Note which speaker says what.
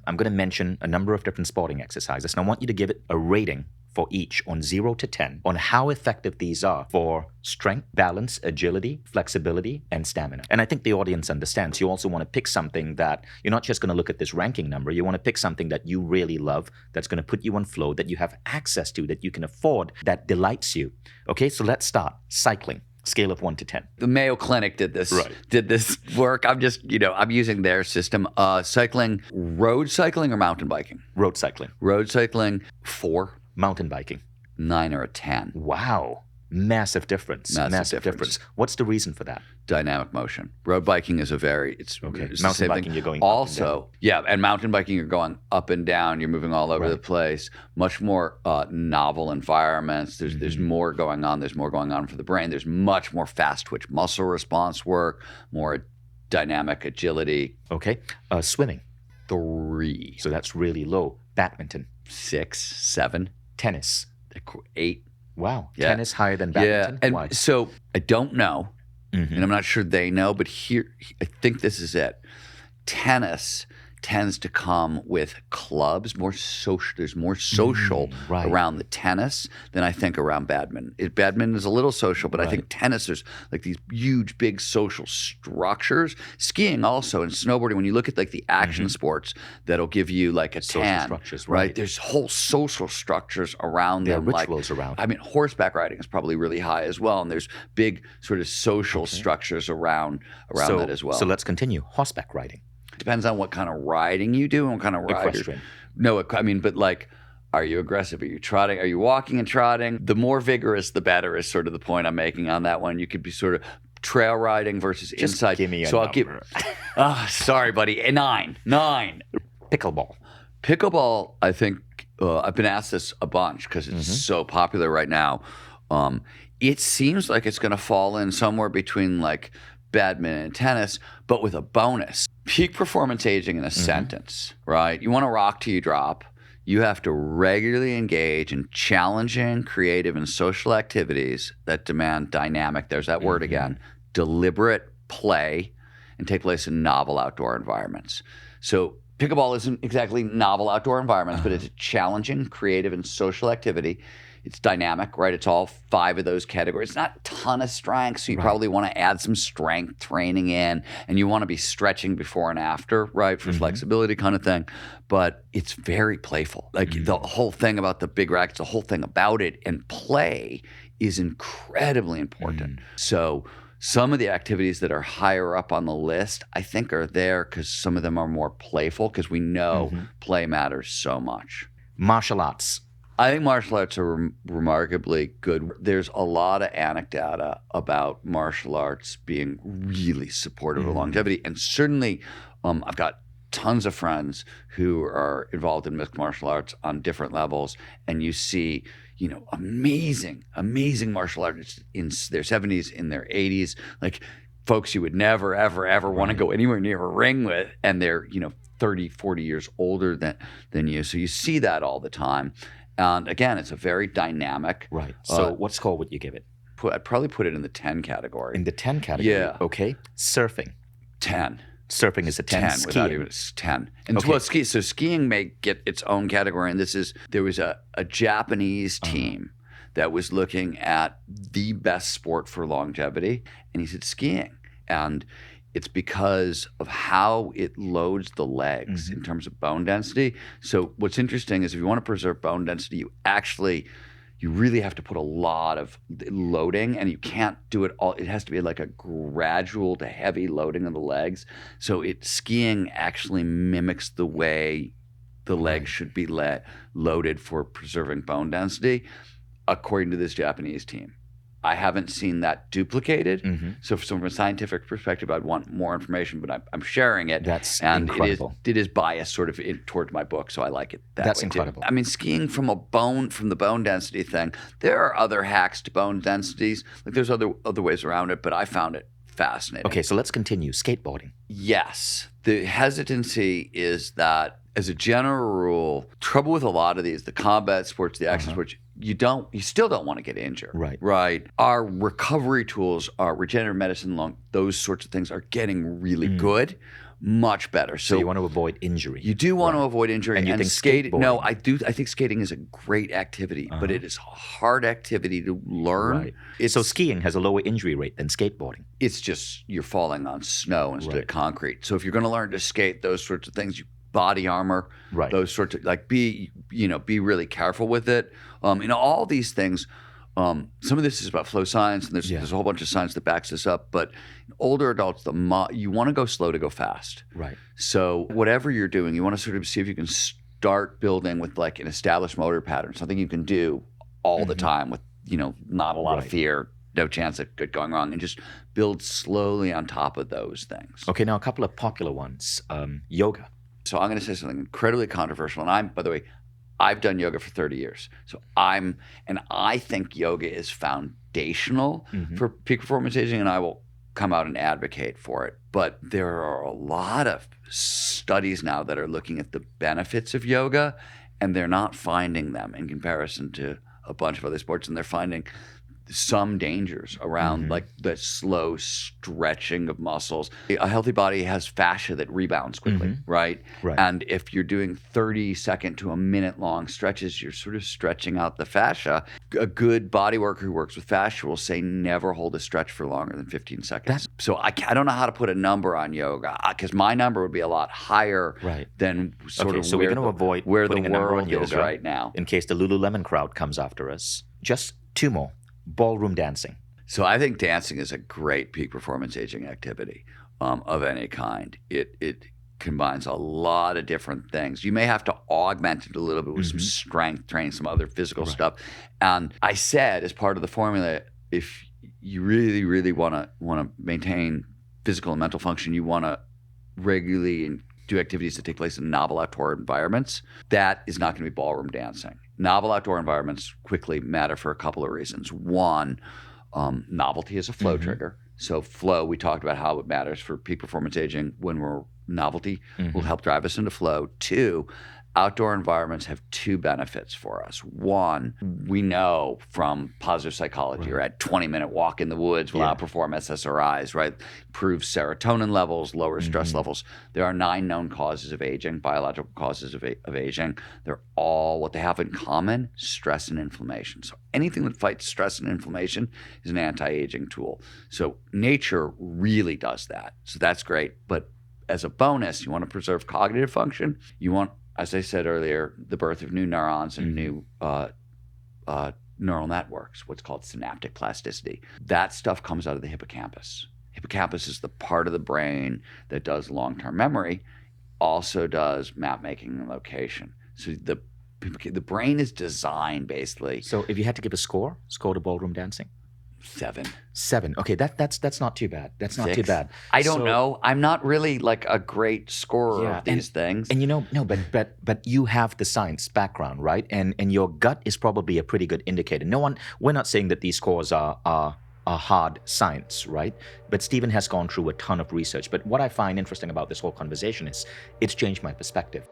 Speaker 1: I'm going to mention a number of different sporting exercises, and I want you to give it a rating for each on 0 to 10 on how effective these are for strength, balance, agility, flexibility, and stamina. And I think the audience understands. You also want to pick something that you're not just going to look at this ranking number. You want to pick something that you really love, that's going to put you on flow, that you have access to, that you can afford, that delights you. Okay, so let's start. Cycling. Scale of 1 to 10.
Speaker 2: The Mayo Clinic did this work. I'm using their system. Cycling, road cycling or mountain biking?
Speaker 1: Road cycling.
Speaker 2: Road cycling, 4.
Speaker 1: Mountain biking.
Speaker 2: 9 or a 10.
Speaker 1: Wow. Massive difference. Massive difference. What's the reason for that?
Speaker 2: Dynamic motion. Road biking is it's
Speaker 1: mountain biking, you're going
Speaker 2: also,
Speaker 1: up and down.
Speaker 2: and mountain biking, you're going up and down. You're moving all over the place. Much more novel environments. There's more going on. There's more going on for the brain. There's much more fast twitch muscle response work, more dynamic agility.
Speaker 1: Okay. Swimming.
Speaker 2: 3.
Speaker 1: So that's really low. Badminton.
Speaker 2: 6, 7.
Speaker 1: Tennis.
Speaker 2: 8.
Speaker 1: Wow. Yeah. Tennis higher than badminton?
Speaker 2: Yeah. And
Speaker 1: why?
Speaker 2: so I don't know, and I'm not sure they know, but here, I think this is it. Tennis tends to come with clubs, more social. There's more social around the tennis than I think around badminton. Badminton is a little social, but I think tennis, there's like these huge, big social structures. Skiing also, and snowboarding, when you look at like the action sports, that'll give you like a
Speaker 1: social
Speaker 2: 10.
Speaker 1: Structures,
Speaker 2: right? There's whole social structures around them.
Speaker 1: There are rituals around.
Speaker 2: I mean, horseback riding is probably really high as well, and there's big sort of social structures around that as well.
Speaker 1: So let's continue. Horseback riding.
Speaker 2: Depends on what kind of riding you do and what kind of rider.
Speaker 1: Equestrian.
Speaker 2: No, but like, are you aggressive? Are you trotting? Are you walking and trotting? The more vigorous, the better is sort of the point I'm making on that one. You could be sort of trail riding versus
Speaker 1: Just
Speaker 2: inside.
Speaker 1: Give me a
Speaker 2: so
Speaker 1: number.
Speaker 2: I'll give. Sorry, buddy. 9.
Speaker 1: Pickleball.
Speaker 2: Pickleball, I think, I've been asked this a bunch because it's so popular right now. It seems like it's going to fall in somewhere between like badminton and tennis, but with a bonus. Peak performance aging in a sentence, right? You want to rock till you drop. You have to regularly engage in challenging, creative, and social activities that demand dynamic, there's that word again, deliberate play and take place in novel outdoor environments. So pickleball isn't exactly novel outdoor environments, but it's a challenging, creative, and social activity. It's dynamic, right? It's all 5 of those categories. It's not a ton of strength, so you probably want to add some strength training in, and you want to be stretching before and after, right, for flexibility kind of thing. But it's very playful. Like the whole thing about the big rackets, the whole thing about it, and play is incredibly important. So some of the activities that are higher up on the list, I think, are there because some of them are more playful because we know play matters so much.
Speaker 1: Martial arts.
Speaker 2: I think martial arts are remarkably good. There's a lot of anecdata about martial arts being really supportive of longevity. And certainly I've got tons of friends who are involved in mixed martial arts on different levels. And you see, amazing martial artists in their 70s, in their 80s, like folks you would never, ever, ever want to go anywhere near a ring with. And they're, 30, 40 years older than you. So you see that all the time. And again, it's a very dynamic.
Speaker 1: Right. So what score would you give it?
Speaker 2: I'd probably put it in the 10 category.
Speaker 1: In the 10 category?
Speaker 2: Yeah.
Speaker 1: Okay. Surfing.
Speaker 2: 10.
Speaker 1: Surfing is a 10.
Speaker 2: 10
Speaker 1: Skiing.
Speaker 2: without even 10. And so skiing may get its own category. And there was a Japanese team that was looking at the best sport for longevity. And he said skiing. And it's because of how it loads the legs in terms of bone density. So what's interesting is if you want to preserve bone density, you really have to put a lot of loading, and you can't do it all. It has to be like a gradual to heavy loading of the legs. So skiing actually mimics the way the legs should be loaded for preserving bone density, according to this Japanese team. I haven't seen that duplicated. So from a scientific perspective, I'd want more information, but I'm sharing it.
Speaker 1: That's incredible.
Speaker 2: It is biased sort of towards my book, so I like it that way.
Speaker 1: That's incredible.
Speaker 2: I mean, skiing from the bone density thing, there are other hacks to bone densities. Like there's other ways around it, but I found it fascinating.
Speaker 1: Okay, so let's continue. Skateboarding.
Speaker 2: Yes. The hesitancy is that, as a general rule, trouble with a lot of these, the combat sports, the action sports, you still don't want to get injured. Right. Our recovery tools, our regenerative medicine, those sorts of things are getting really good, much better.
Speaker 1: So you want to avoid injury.
Speaker 2: You do want to avoid injury.
Speaker 1: And you think
Speaker 2: skating? No,
Speaker 1: skateboarding-
Speaker 2: I think skating is a great activity, but it is a hard activity to learn.
Speaker 1: Right. So skiing has a lower injury rate than skateboarding.
Speaker 2: It's just you're falling on snow instead of concrete. So if you're going to learn to skate, those sorts of things, body armor, those sorts of be really careful with it. All these things. Some of this is about flow science, and there's a whole bunch of science that backs this up. But older adults, you want to go slow to go fast.
Speaker 1: Right.
Speaker 2: So whatever you're doing, you want to sort of see if you can start building with like an established motor pattern, something you can do all the time with not a lot of fear, no chance of it going wrong, and just build slowly on top of those things.
Speaker 1: Okay, now a couple of popular ones. Yoga.
Speaker 2: So I'm going to say something incredibly controversial, and by the way, I've done yoga for 30 years. So I think yoga is foundational for peak performance aging, and I will come out and advocate for it. But there are a lot of studies now that are looking at the benefits of yoga, and they're not finding them in comparison to a bunch of other sports, and they're finding some dangers around like the slow stretching of muscles. A healthy body has fascia that rebounds quickly, right? And if you're doing 30-second to a minute-long stretches, you're sort of stretching out the fascia. A good body worker who works with fascia will say never hold a stretch for longer than 15 seconds. So I don't know how to put a number on yoga because my number would be a lot higher than sort of
Speaker 1: so we're going to avoid
Speaker 2: where the
Speaker 1: putting a number on
Speaker 2: world is
Speaker 1: yoga
Speaker 2: right now.
Speaker 1: In case the Lululemon crowd comes after us. Just two more. Ballroom dancing.
Speaker 2: So I think dancing is a great peak performance aging activity of any kind. It combines a lot of different things. You may have to augment it a little bit with some strength training, some other physical stuff. And I said as part of the formula, if you really, really want to maintain physical and mental function, you want to regularly do activities that take place in novel outdoor environments. That is not going to be ballroom dancing. Novel outdoor environments quickly matter for a couple of reasons. One, novelty is a flow trigger. So flow, we talked about how it matters for peak performance aging when we're novelty will help drive us into flow. Two, outdoor environments have two benefits for us. One, we know from positive psychology, right? 20-minute walk in the woods will outperform SSRIs, right? Improves serotonin levels, lower stress levels. There are 9 known causes of aging, biological causes of aging. They're all, what they have in common, stress and inflammation. So anything that fights stress and inflammation is an anti-aging tool. So nature really does that. So that's great. But as a bonus, you want to preserve cognitive function. You want, as I said earlier, the birth of new neurons and new neural networks, what's called synaptic plasticity. That stuff comes out of the hippocampus. Hippocampus is the part of the brain that does long-term memory, also does map making and location. So the brain is designed basically.
Speaker 1: So if you had to give a score to ballroom dancing?
Speaker 2: 7.
Speaker 1: Okay, that's not too bad. That's not
Speaker 2: 6.
Speaker 1: too bad.
Speaker 2: I don't know. I'm not really like a great scorer of these things.
Speaker 1: And but you have the science background, right? And your gut is probably a pretty good indicator. We're not saying that these scores are hard science, right? But Stephen has gone through a ton of research. But what I find interesting about this whole conversation is it's changed my perspective.